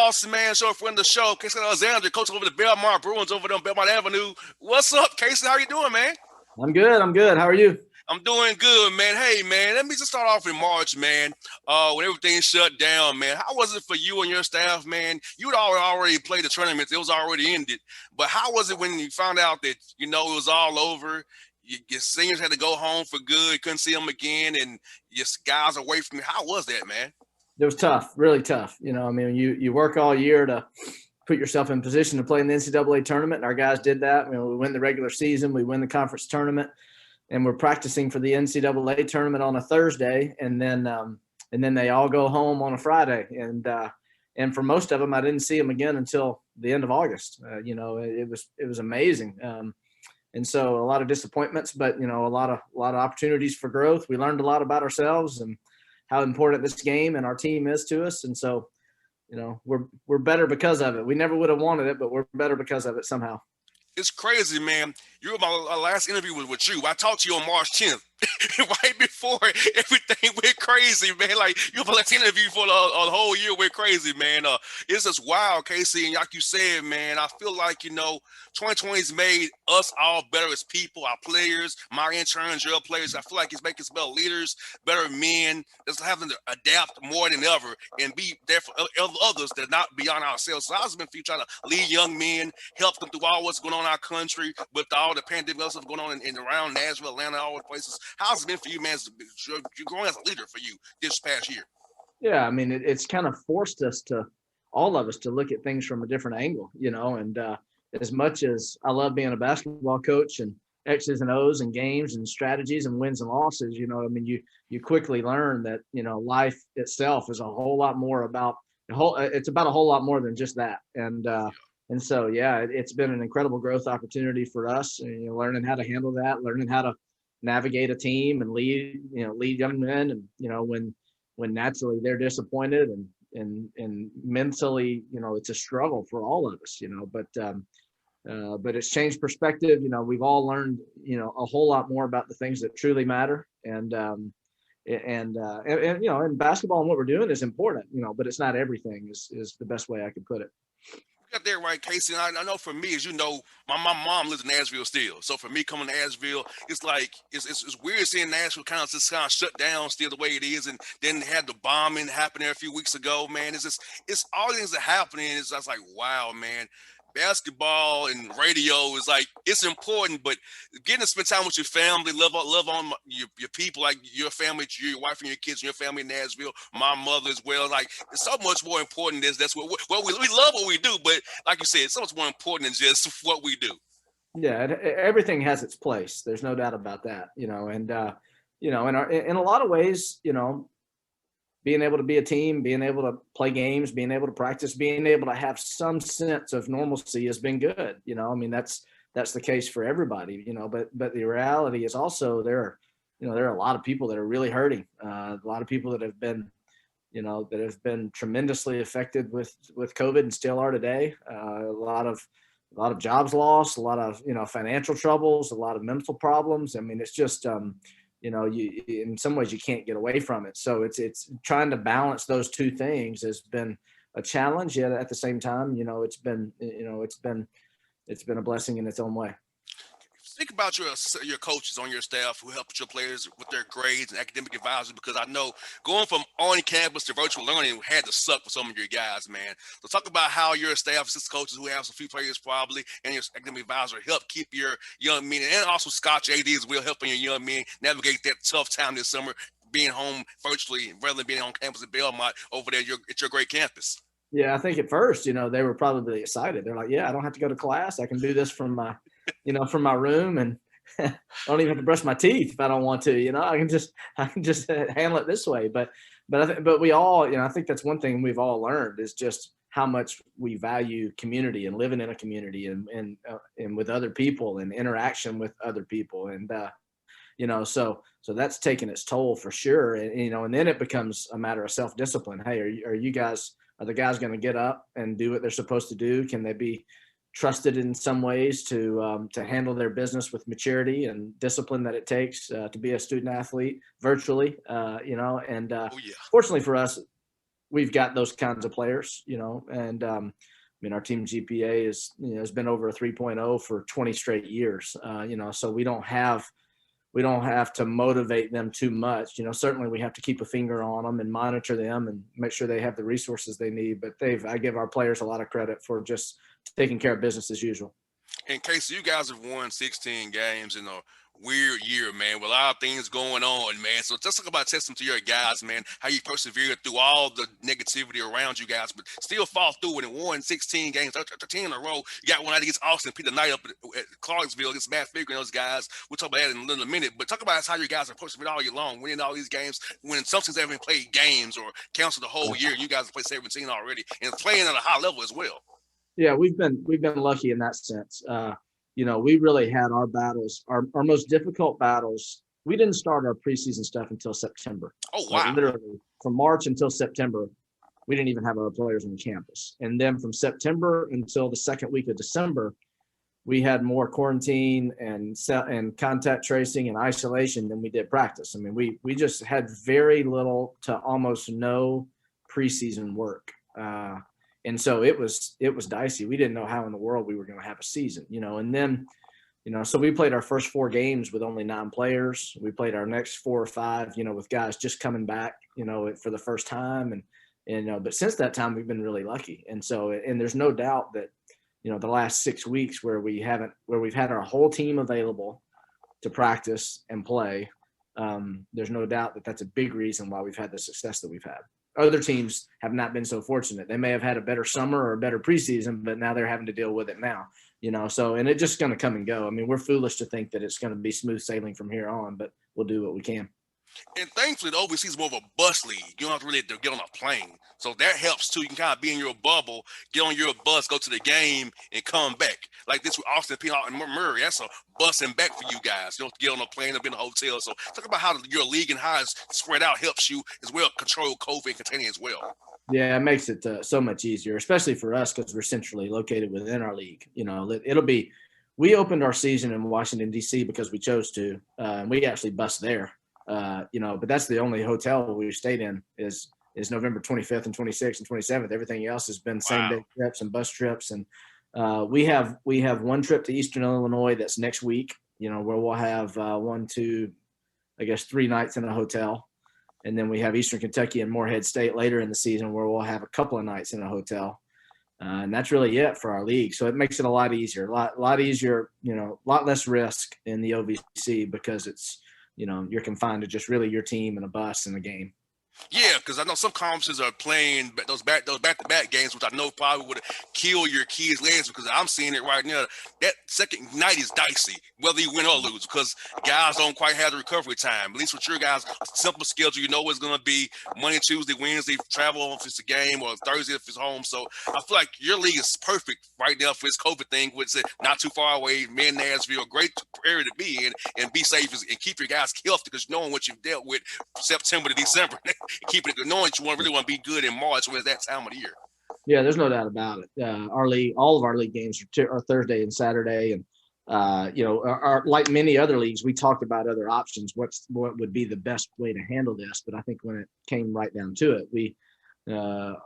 Boss Man, show friend of the show, Casey Alexander, coach over the Belmont Bruins over there on Belmont Avenue. What's up, Casey? How you doing, man? I'm good. I'm good. How are you? I'm doing good, man. Hey, man, let me just start off in March, man. When everything shut down, man. How was it for you and your staff, man? You'd already played the tournament; it was already ended. But how was it when you found out that it was all over? Your seniors had to go home for good, couldn't see them again, and your guys away from you. How was that, man? It was tough, really tough. I mean, you work all year to put yourself in position to play in the NCAA tournament, and our guys did that. We win the regular season, we win the conference tournament, and we're practicing for the NCAA tournament on a Thursday, and then they all go home on a Friday, and for most of them, I didn't see them again until the end of August. It was amazing. And so a lot of disappointments, but a lot of opportunities for growth. We learned a lot about ourselves and how important this game and our team is to us. And so, we're better because of it. We never would have wanted it, but we're better because of it somehow. It's crazy, man. My last interview was with you. I talked to you on March 10th, right before everything went crazy, man. Like, my last interview for the whole year went crazy, man. It's just wild, Casey. And like you said, man, I feel like, 2020's made us all better as people, our players, my interns, your players. I feel like it's making us better leaders, better men, just having to adapt more than ever and be there for others that are not beyond ourselves. So how's it been for you trying to lead young men, help them through all what's going on in our country with all the pandemic stuff going on in around Nashville, Atlanta, all the places? How's it been for you, man? You're growing as a leader for you this past year. Yeah, I mean, it's kind of forced all of us to look at things from a different angle, and as much as I love being a basketball coach and X's and O's and games and strategies and wins and losses, I mean, you quickly learn that, life itself is a whole lot more about it's about a whole lot more than just that. And so, yeah, it's been an incredible growth opportunity for us, learning how to handle that, learning how to navigate a team and lead young men. And, when naturally they're disappointed and mentally, it's a struggle for all of us, but it's changed perspective. We've all learned, a whole lot more about the things that truly matter. And in basketball and what we're doing is important, but it's not everything is the best way I could put it. Got that right, Casey. And I know for me, as you know, my mom lives in Nashville still. So for me coming to Nashville, it's like it's weird seeing Nashville kind of shut down still the way it is, and then had the bombing happen there a few weeks ago. Man, it's all things that happening. It's just like, wow, man. Basketball and radio is like, it's important, but getting to spend time with your family, love on your people, like your family, your wife and your kids, and your family in Nashville, my mother as well. Like, it's so much more important. That's what we love what we do, but like you said, it's so much more important than just what we do. Yeah, everything has its place. There's no doubt about that. And in a lot of ways, being able to be a team, being able to play games, being able to practice, being able to have some sense of normalcy has been good. I mean, that's the case for everybody, but the reality is also there are a lot of people that are really hurting. A lot of people that have been tremendously affected with COVID and still are today. A lot of jobs lost, a lot of, financial troubles, a lot of mental problems. I mean, it's just, you in some ways you can't get away from it. So it's trying to balance those two things has been a challenge. Yet at the same time, it's been a blessing in its own way. Think about your coaches on your staff who help your players with their grades and academic advisors, because I know going from on campus to virtual learning had to suck for some of your guys, man. So talk about how your staff, assistant coaches who have some few players probably, and your academic advisor help keep your young men, and also Scott JD as well, helping your young men navigate that tough time this summer, being home virtually rather than being on campus at Belmont over there at your great campus. Yeah, I think at first, they were probably excited. They're like, yeah, I don't have to go to class. I can do this from my room, and I don't even have to brush my teeth if I don't want to. I can just handle it this way. But we all, I think that's one thing we've all learned is just how much we value community and living in a community and with other people and interaction with other people. And so that's taken its toll for sure. And then it becomes a matter of self-discipline. Hey, are the guys going to get up and do what they're supposed to do? Can they be trusted in some ways to handle their business with maturity and discipline that it takes to be a student athlete virtually? Oh, yeah. Fortunately for us, we've got those kinds of players, and I mean, our team GPA has been over a 3.0 for 20 straight years, so we don't have to motivate them too much. Certainly we have to keep a finger on them and monitor them and make sure they have the resources they need. But I give our players a lot of credit for just taking care of business as usual. In case you guys have won 16 games in a weird year, man, with a lot of things going on, man. So just talk about testing to your guys, man, how you persevered through all the negativity around you guys, but still fall through it and won 16 games, 13 in a row. You got one out against Austin, Peter Knight up at Clarksville against Matt Figure and those guys. We'll talk about that in a little minute, but talk about how you guys are persevered all year long, winning all these games, when some teams haven't played games or canceled the whole year. You guys have played 17 already and playing at a high level as well. Yeah, we've been lucky in that sense. We really had our battles, our most difficult battles. We didn't start our preseason stuff until September. Oh, Like wow. literally from March until September, we didn't even have our players on campus. And then from September until the second week of December, we had more quarantine and contact tracing and isolation than we did practice. I mean, we just had very little to almost no preseason work. And so it was dicey. We didn't know how in the world we were going to have a season, and then, so we played our first 4 games with only 9 players. We played our next 4 or 5, with guys just coming back, for the first time. But since that time, we've been really lucky. And so, and there's no doubt that, the last 6 weeks where we've had our whole team available to practice and play, there's no doubt that that's a big reason why we've had the success that we've had. Other teams have not been so fortunate. They may have had a better summer or a better preseason, but now they're having to deal with it now, so, and it's just going to come and go. I mean, we're foolish to think that it's going to be smooth sailing from here on, but we'll do what we can. And thankfully, the overseas is more of a bus league. You don't have to really get on a plane. So that helps too. You can kind of be in your bubble, get on your bus, go to the game, and come back. Like this with Austin, Peanut, and Murray. That's a bus and back for you guys. You don't have to get on a plane or be in a hotel. So talk about how your league and how it's spread out helps you as well control COVID and containing as well. Yeah, it makes it so much easier, especially for us because we're centrally located within our league. We opened our season in Washington, D.C. because we chose to. We actually bused there. But that's the only hotel we've stayed in is November 25th and 26th and 27th. Everything else has been same day trips and bus trips. And we have one trip to Eastern Illinois that's next week, where we'll have 3 nights in a hotel. And then we have Eastern Kentucky and Morehead State later in the season where we'll have a couple of nights in a hotel. And that's really it for our league. So it makes it a lot easier, a lot easier, a lot less risk in the OVC because it's, you're confined to just really your team and a bus and a game. Yeah, because I know some conferences are playing those back-to-back games, which I know probably would kill your kids' legs because I'm seeing it right now. That second night is dicey, whether you win or lose, because guys don't quite have the recovery time. At least with your guys, simple schedule, you know what's going to be Monday, Tuesday, Wednesday, travel if it's a game, or Thursday if it's home. So I feel like your league is perfect right now for this COVID thing, which is not too far away. Man, Nashville, great area to be in and be safe and keep your guys healthy because knowing what you've dealt with September to December. Keep it knowing that you really want to be good in March when it's that time of the year. Yeah, there's no doubt about it. Our league, all of our league games are Thursday and Saturday, and like many other leagues, we talked about other options. What would be the best way to handle this? But I think when it came right down to it, we the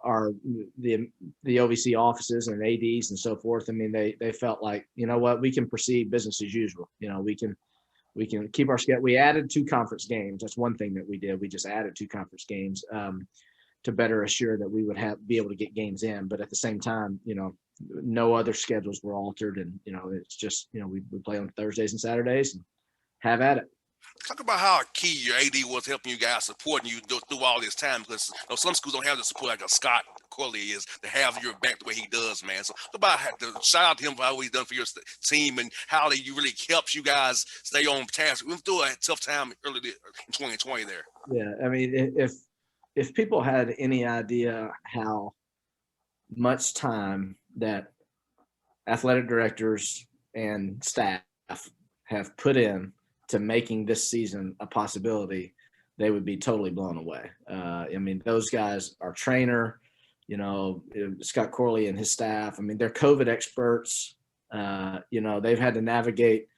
OVC offices and ADs and so forth. I mean, they felt like, we can proceed business as usual. We can keep our schedule. We added 2 conference games. That's one thing that we did. We just added 2 conference games to better assure that we would be able to get games in. But at the same time, no other schedules were altered, and it's just we play on Thursdays and Saturdays and have at it. Talk about how key your AD was helping you guys, supporting you through all this time, because some schools don't have the support like a Scott Corley is to have your back the way he does, man. So about shout out to him for how he's done for your team and how you really helps you guys stay on task. We went through a tough time early in 2020 there. Yeah, I mean, if people had any idea how much time that athletic directors and staff have put in to making this season a possibility, they would be totally blown away. I mean, those guys, our trainer, Scott Corley and his staff, I mean, they're COVID experts. They've had to navigate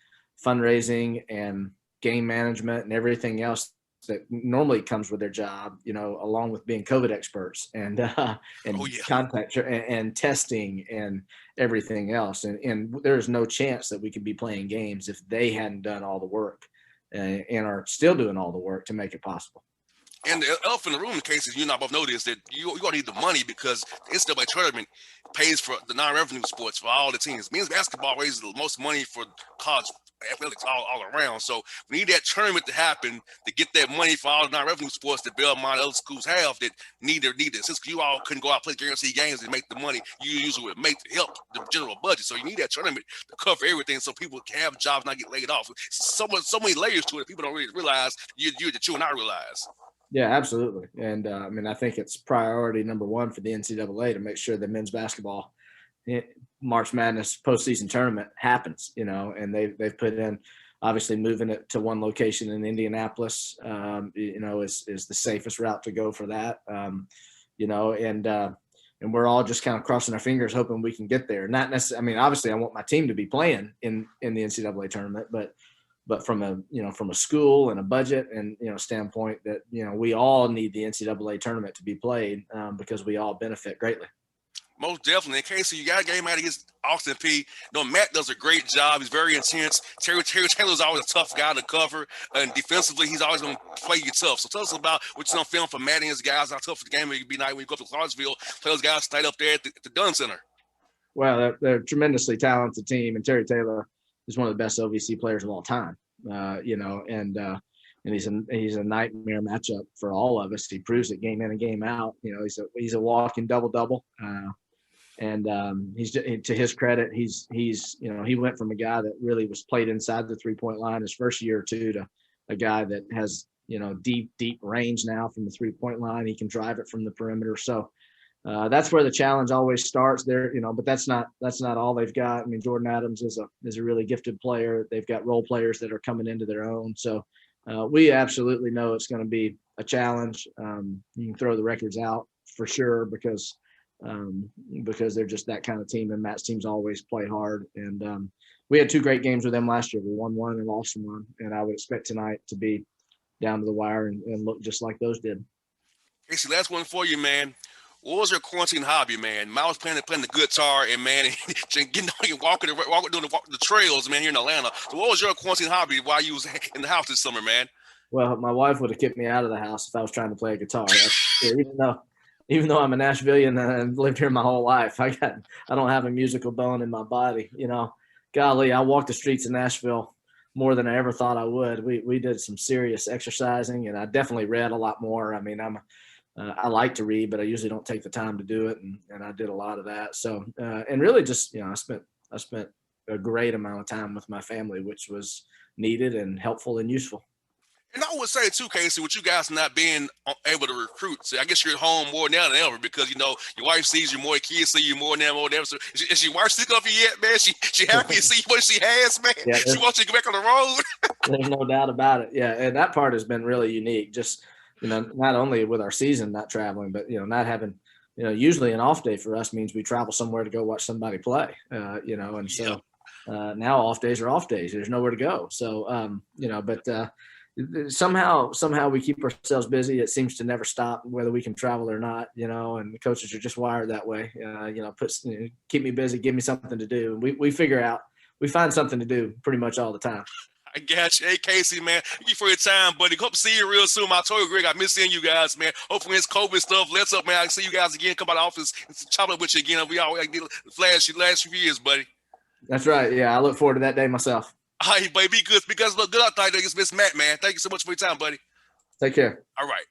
fundraising and game management and everything else that normally comes with their job, along with being COVID experts and Oh and yeah. contact and testing and everything else. And there's no chance that we could be playing games if they hadn't done all the work and are still doing all the work to make it possible. And the elephant in the room, in case you not both know this, that you're gonna need the money because the NCAA tournament pays for the non-revenue sports for all the teams. Men's basketball raises the most money for college athletics all around. So we need that tournament to happen to get that money for all the non-revenue sports that Belmont and other schools have that need it. Since you all couldn't go out and play guaranteed games and make the money you usually would make to help the general budget. So you need that tournament to cover everything so people can have jobs, not get laid off. So many layers to it. People don't really realize that you and I realize. Yeah, absolutely. And I think it's priority number one for the NCAA to make sure that men's basketball March Madness postseason tournament happens, and they've put in, obviously moving it to one location in Indianapolis, is the safest route to go for that, and we're all just kind of crossing our fingers, hoping we can get there. Not necessarily, obviously I want my team to be playing in the NCAA tournament, but from a school and a budget and, standpoint that, we all need the NCAA tournament to be played because we all benefit greatly. Most definitely. In case you got a game out against Austin P. Matt does a great job. He's very intense. Terry Taylor's always a tough guy to cover. And defensively, he's always going to play you tough. So tell us about what you're on film from Matt and his guys, how tough the game will be night when you go up to Clarksville, play those guys stayed up there at the Dunn Center. Well, they're a tremendously talented team, and Terry Taylor is one of the best OVC players of all time. And he's a nightmare matchup for all of us. He proves it game in and game out. He's a walking double. He's, to his credit, he went from a guy that really was played inside the 3-point line his first year or two to a guy that has, deep range now from the 3-point line. He can drive it from the perimeter. So that's where the challenge always starts there, but that's not all they've got. Jordan Adams is a really gifted player. They've got role players that are coming into their own. So we absolutely know it's going to be a challenge. You can throw the records out for sure because they're just that kind of team, and Matt's teams always play hard. And we had 2 great games with them last year. We won one and lost one, and I would expect tonight to be down to the wire and look just like those did. Casey, last one for you, man. What was your quarantine hobby, man? I was playing the guitar and walking doing the trails, man, here in Atlanta. So what was your quarantine hobby while you was in the house this summer, man? Well, my wife would have kicked me out of the house if I was trying to play a guitar. Even though I'm a Nashvilleian and lived here my whole life, I don't have a musical bone in my body. Golly, I walked the streets of Nashville more than I ever thought I would. We did some serious exercising, and I definitely read a lot more. I like to read, but I usually don't take the time to do it, and I did a lot of that. So, and really just, I spent a great amount of time with my family, which was needed and helpful and useful. And I would say too, Casey, with you guys not being able to recruit, so I guess you're at home more now than ever because your wife sees you more, your kids see you more now, more than ever. So is your wife sick of you yet, man? She happy to see what she has, man. Yeah, she wants you to get back on the road. There's no doubt about it. Yeah, and that part has been really unique. Just not only with our season not traveling, but not having. Usually an off day for us means we travel somewhere to go watch somebody play. And so now off days are off days. There's nowhere to go. So but. Somehow we keep ourselves busy. It seems to never stop, whether we can travel or not, and the coaches are just wired that way. Keep me busy, give me something to do. And we find something to do pretty much all the time. I got you. Hey, Casey, man, thank you for your time, buddy. Hope to see you real soon. I told you, Greg, I miss seeing you guys, man. Hopefully it's COVID stuff. Let's up, man. I can see you guys again. Come by the office and chop up with you again. We all did the last few years, buddy. That's right. Yeah, I look forward to that day myself. All right, buddy, be good. Because look good out there against Miss Matt, man. Thank you so much for your time, buddy. Take care. All right.